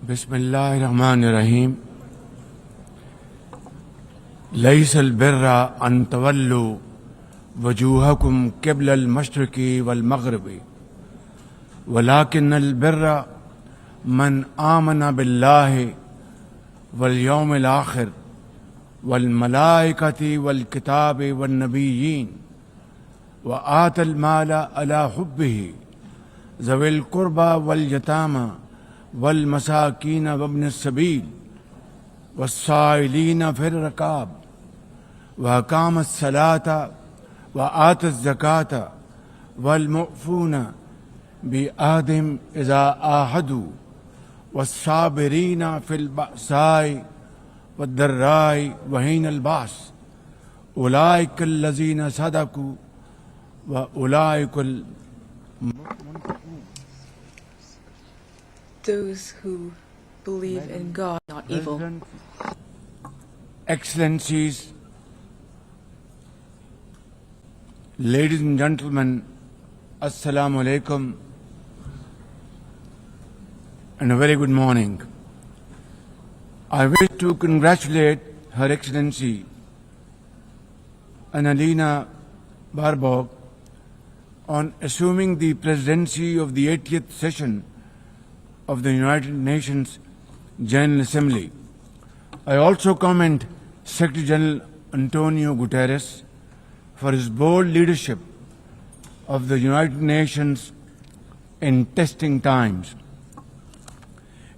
بسم اللہ الرحمن الرحیم لیس البر ان تولوا وجوہکم قبل المشرق والمغرب ولكن البر من آمن باللہ والیوم الآخر والملائکۃ والکتاب والنبیین وآتى المال على حبه ذوي القربى واليتامى والمساکین وابن السبیل والسائلین فی الرقاب وأقام الصلاة وآتى الزکاة والمؤفون بعهدهم إذا عاهدوا والصابرین فی البأساء والضراء وحین البأس أولئک الذین صدقوا وأولئک those who believe in God, not evil. Excellencies, ladies and gentlemen, Assalamu alaikum and a very good morning. I wish to congratulate Her Excellency Annalena Baerbock on assuming the presidency of the 80th session of the United Nations General Assembly. I also commend Secretary General Antonio Guterres for his bold leadership of the United Nations in testing times.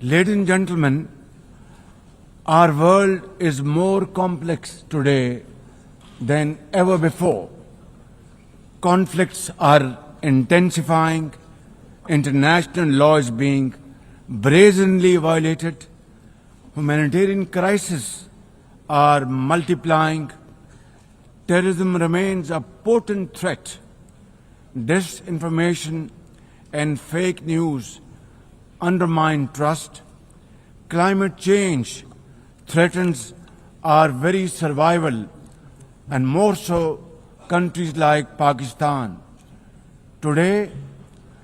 Ladies and gentlemen, our world is more complex today than ever before. Conflicts are intensifying, international law is being brazenly violated, humanitarian crises are multiplying, terrorism remains a potent threat, disinformation and fake news undermine trust, climate change threatens our very survival, and more so countries like Pakistan. Today,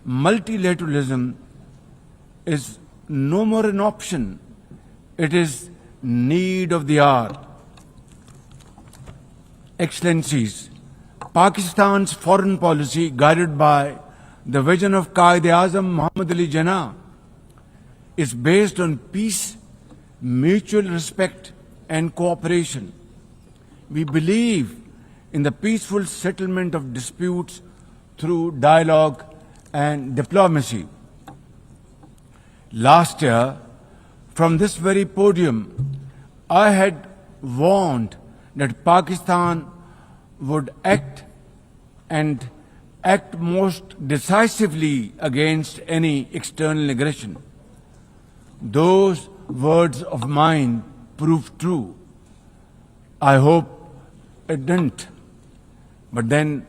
multilateralism is no more an option. It is need of the hour. Excellencies, Pakistan's foreign policy, guided by the vision of Quaid-e-Azam Muhammad Ali Jinnah, is based on peace, mutual respect and cooperation. We believe in the peaceful settlement of disputes through dialogue and diplomacy. Last year, from this very podium, I had warned that Pakistan would act most decisively against any external aggression. Those words of mine proved true. I hope it didn't. But then,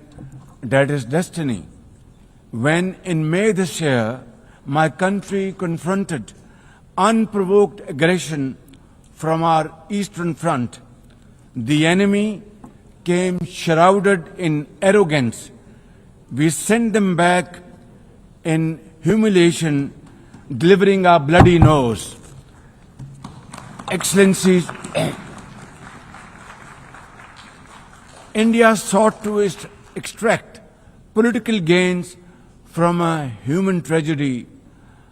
that is destiny. When in May this year, my country confronted unprovoked aggression from our eastern front, the enemy came shrouded in arrogance. We sent them back in humiliation, delivering our bloody nose. Excellencies, India sought to extract political gains from a human tragedy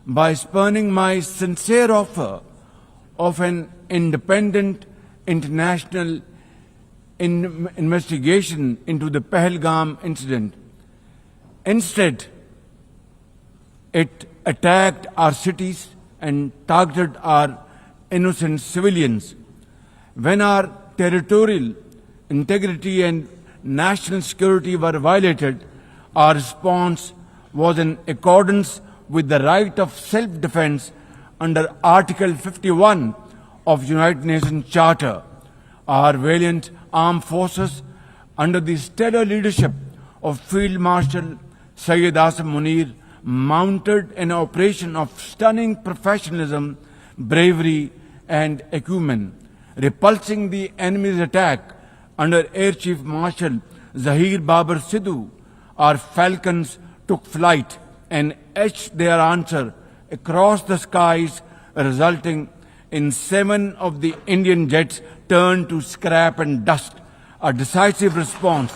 by spurning my sincere offer of an independent international investigation into the Pahalgam incident. Instead, it attacked our cities and targeted our innocent civilians. When our territorial integrity and national security were violated, our response was in accordance with the right of self-defense under Article 51 of United Nations Charter. Our valiant armed forces, under the stellar leadership of Field Marshal Syed Asim Munir, mounted an operation of stunning professionalism, bravery and acumen, repulsing the enemy's attack under Air Chief Marshal Zahir Babar Sidhu. Our falcons took flight and etched their answer across the skies, resulting in 7 of the Indian jets turned to scrap and dust. A decisive response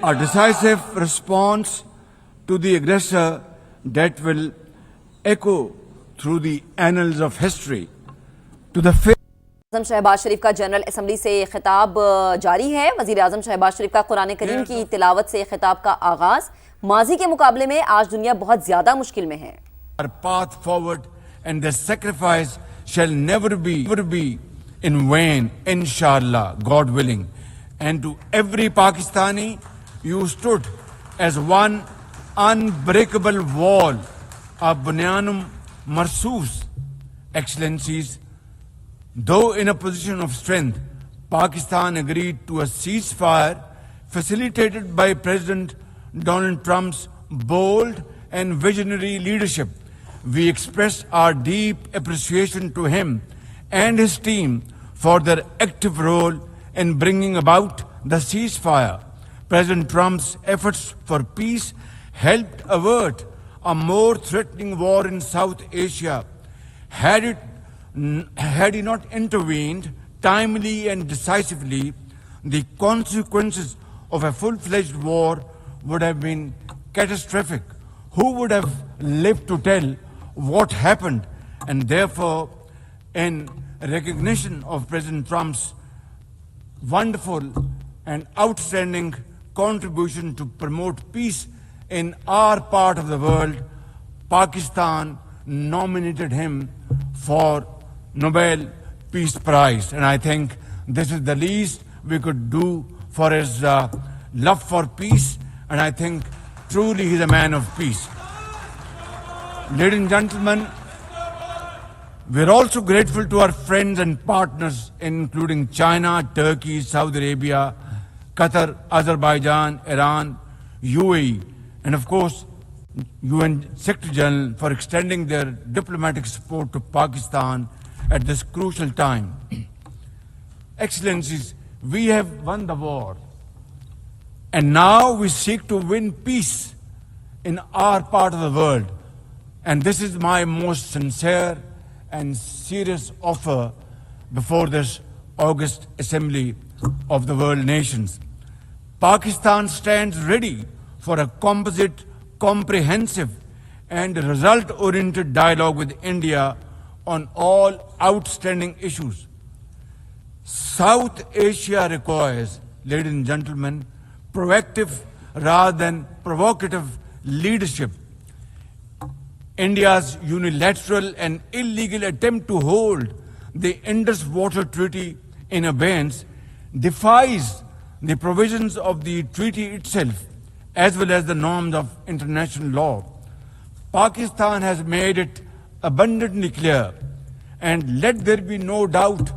a decisive response to the aggressor that will echo through the annals of history. To the اعظم شہباز شریف کا general assembly سے خطاب جاری ہے. وزیر اعظم شہباز شریف کا قرآن کریم کی تلاوت سے خطاب کا آغاز. ماضی کے مقابلے میں آج دنیا بہت زیادہ مشکل میں ہے. Our path forward and their sacrifice shall never be in vain, inshallah, God willing. And to every Pakistani, you stood as one unbreakable wall, a bunyanum marsus. Excellencies, though in a position of strength, Pakistan agreed to a ceasefire facilitated by President Donald Trump's bold and visionary leadership. We express our deep appreciation to him and his team for their active role in bringing about the ceasefire. President Trump's efforts for peace helped avert a more threatening war in South Asia. Had he not intervened timely and decisively, the consequences of a full-fledged war would have been catastrophic. Who would have lived to tell what happened? And therefore, in recognition of President Trump's wonderful and outstanding contribution to promote peace in our part of the world, Pakistan nominated him for Nobel Peace Prize. And I think this is the least we could do for his love for peace. And I think truly he's a man of peace. Ladies and gentlemen, we're also grateful to our friends and partners, including China, Turkey, Saudi Arabia, Qatar, Azerbaijan, Iran, UAE, and of course, UN Secretary General for extending their diplomatic support to Pakistan at this crucial time. Excellencies, we have won the war, and now we seek to win peace in our part of the world. And this is my most sincere and serious offer before this august assembly of the world nations. Pakistan stands ready for a composite, comprehensive and result-oriented dialogue with India on all outstanding issues. South Asia requires, ladies and gentlemen, proactive rather than provocative leadership. India's unilateral and illegal attempt to hold the Indus Water Treaty in abeyance defies the provisions of the treaty itself as well as the norms of international law. Pakistan has made it abundantly clear, and let there be no doubt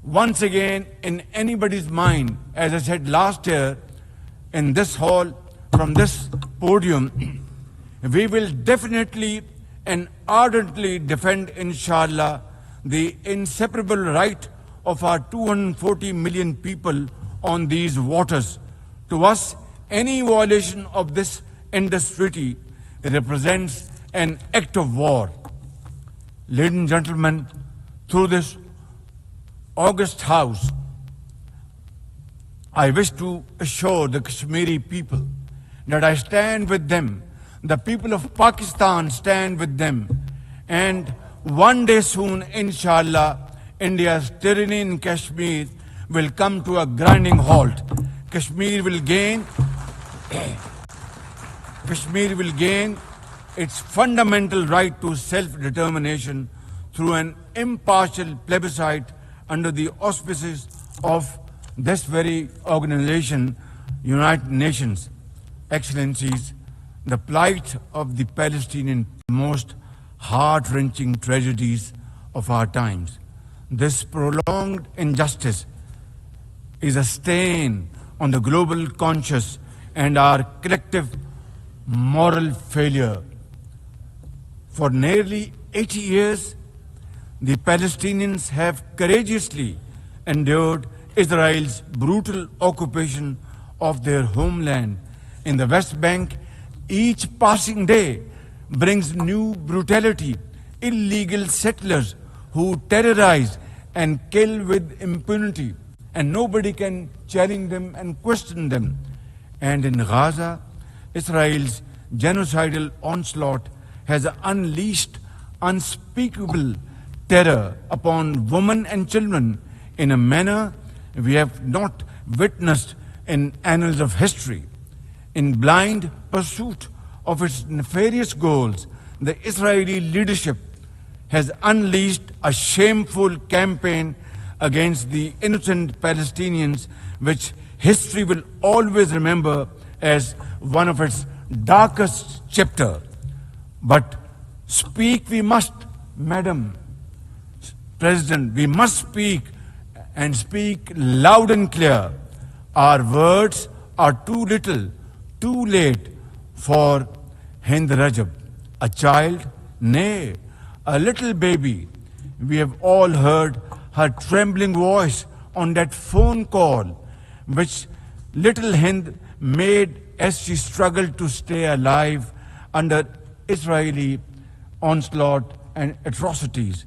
once again in anybody's mind, as I said last year in this hall from this podium, we will definitely and ardently defend, inshallah, the inseparable right of our 240 million people on these waters. To us, any violation of this Indus Treaty represents an act of war. Ladies and gentlemen, through this august house, I wish to assure the Kashmiri people that I stand with them. The people of Pakistan stand with them. And one day soon, inshallah, India's tyranny in Kashmir will come to a grinding halt. Kashmir will gain its fundamental right to self-determination through an impartial plebiscite under the auspices of this very organization, United Nations. Excellencies, the plight of the Palestinian, most heart-wrenching tragedies of our times. This prolonged injustice is a stain on the global conscience and our collective moral failure. For nearly 80 years, the Palestinians have courageously endured Israel's brutal occupation of their homeland in the West Bank, each passing day brings new brutality, illegal settlers who terrorize and kill with impunity, and nobody can challenge them and question them. And in Gaza, Israel's genocidal onslaught has unleashed unspeakable terror upon women and children in a manner we have not witnessed in annals of history. In blind pursuit of its nefarious goals, the Israeli leadership has unleashed a shameful campaign against the innocent Palestinians, which history will always remember as one of its darkest chapters. But speak we must, Madam President, we must speak and speak loud and clear. Our words are too little, too late for Hind Rajab, a child, nay, a little baby. We have all heard her trembling voice on that phone call, which little Hind made as she struggled to stay alive under Israeli onslaught and atrocities.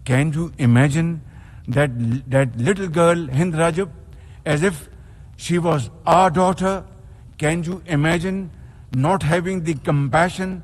Can you imagine that little girl, Hind Rajab, as if she was our daughter? Can you imagine not having the compassion